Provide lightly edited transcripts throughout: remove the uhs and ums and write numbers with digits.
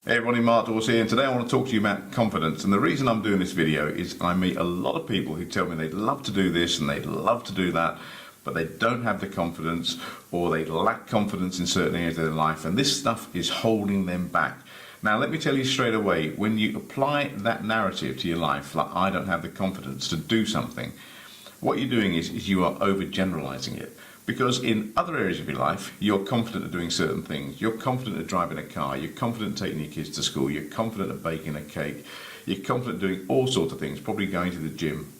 Hey everybody, Mark Dawes here, and today I want to talk to you about confidence. And the reason I'm doing this video is I meet a lot of people who tell me they'd love to do this and they'd love to do that, but they don't have the confidence, or they lack confidence in certain areas of their life, and this stuff is holding them back. Now let me tell you straight away, when you apply that narrative to your life, like I don't have the confidence to do something, what you're doing is you are overgeneralizing it. Because in other areas of your life, you're confident of doing certain things. You're confident of driving a car, you're confident of taking your kids to school, you're confident of baking a cake, you're confident of doing all sorts of things, probably going to the gym,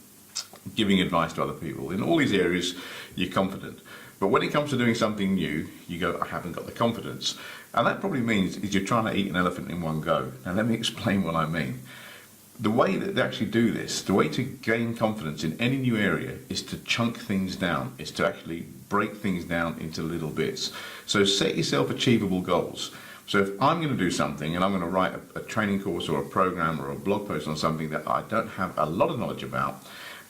giving advice to other people. In all these areas, you're confident. But when it comes to doing something new, you go, I haven't got the confidence. And that probably means is you're trying to eat an elephant in one go. Now let me explain what I mean. The way that they actually do this, the way to gain confidence in any new area is to chunk things down, is to actually break things down into little bits. So set yourself achievable goals. So if I'm going to do something and I'm going to write a training course or a program or a blog post on something that I don't have a lot of knowledge about,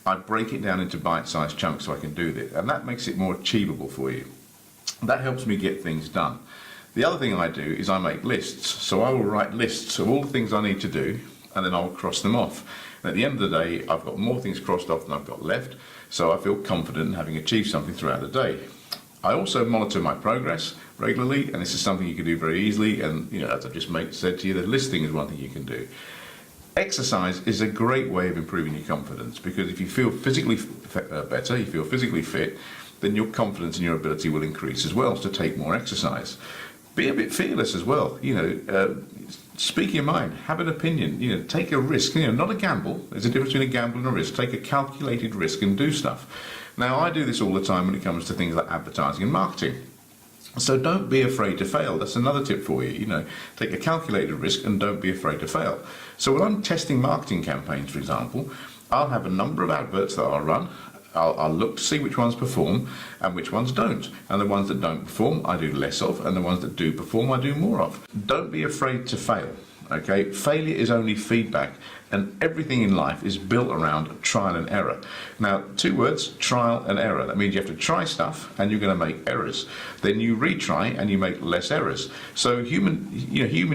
I break it down into bite-sized chunks so I can do this, and that makes it more achievable for you. That helps me get things done. The other thing I do is I make lists. So I will write lists of all the things I need to do, and then I'll cross them off. And at the end of the day, I've got more things crossed off than I've got left, so I feel confident in having achieved something throughout the day. I also monitor my progress regularly, and this is something you can do very easily, and as I've just said to you, the listing is one thing you can do. Exercise is a great way of improving your confidence, because if you feel physically better, you feel physically fit, then your confidence in your ability will increase as well, so take more exercise. Be a bit fearless as well, speak your mind, have an opinion, take a risk, not a gamble. There's a difference between a gamble and a risk. Take a calculated risk and do stuff. Now I do this all the time when it comes to things like advertising and marketing. So don't be afraid to fail. That's another tip for you, take a calculated risk and don't be afraid to fail. So when I'm testing marketing campaigns, for example, I'll have a number of adverts that I'll run. I'll look to see which ones perform and which ones don't. And the ones that don't perform, I do less of, and the ones that do perform, I do more of. Don't be afraid to fail, okay? Failure is only feedback, and everything in life is built around trial and error. Now, two words, trial and error. That means you have to try stuff and you're going to make errors. Then you retry and you make less errors. So human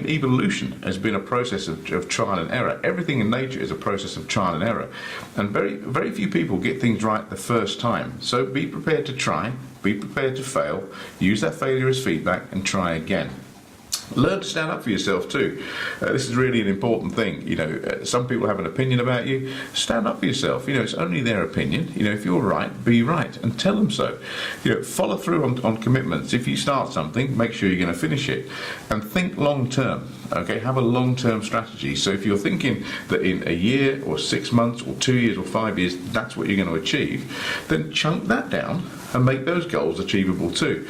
evolution has been a process of trial and error. Everything in nature is a process of trial and error. And very, very few people get things right the first time. So be prepared to try, be prepared to fail, use that failure as feedback and try again. Learn to stand up for yourself too. This is really an important thing. Some people have an opinion about you. Stand up for yourself. It's only their opinion. If you're right, be right, and tell them so. Follow through on commitments. If you start something, make sure you're going to finish it, and think long term. Okay, have a long-term strategy. So if you're thinking that in a year or 6 months or 2 years or 5 years, that's what you're going to achieve, then chunk that down and make those goals achievable too.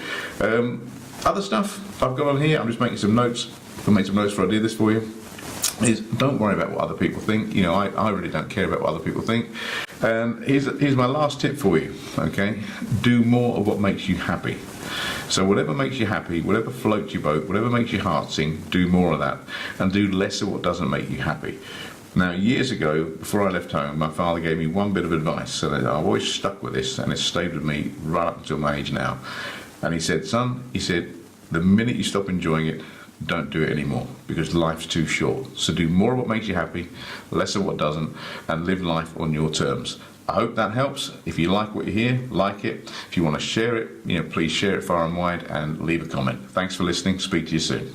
Other stuff I've got on here, I'm just making some notes. I'll make some notes before I do this for you. Is don't worry about what other people think. I really don't care about what other people think. And here's my last tip for you. Okay, do more of what makes you happy. So whatever makes you happy, whatever floats your boat, whatever makes your heart sing, do more of that, and do less of what doesn't make you happy. Now, years ago, before I left home, my father gave me one bit of advice, and I've always stuck with this, and it's stayed with me right up until my age now. And he said, son, the minute you stop enjoying it, don't do it anymore, because life's too short. So do more of what makes you happy, less of what doesn't, and live life on your terms. I hope that helps. If you like what you hear, like it. If you want to share it, please share it far and wide and leave a comment. Thanks for listening. Speak to you soon.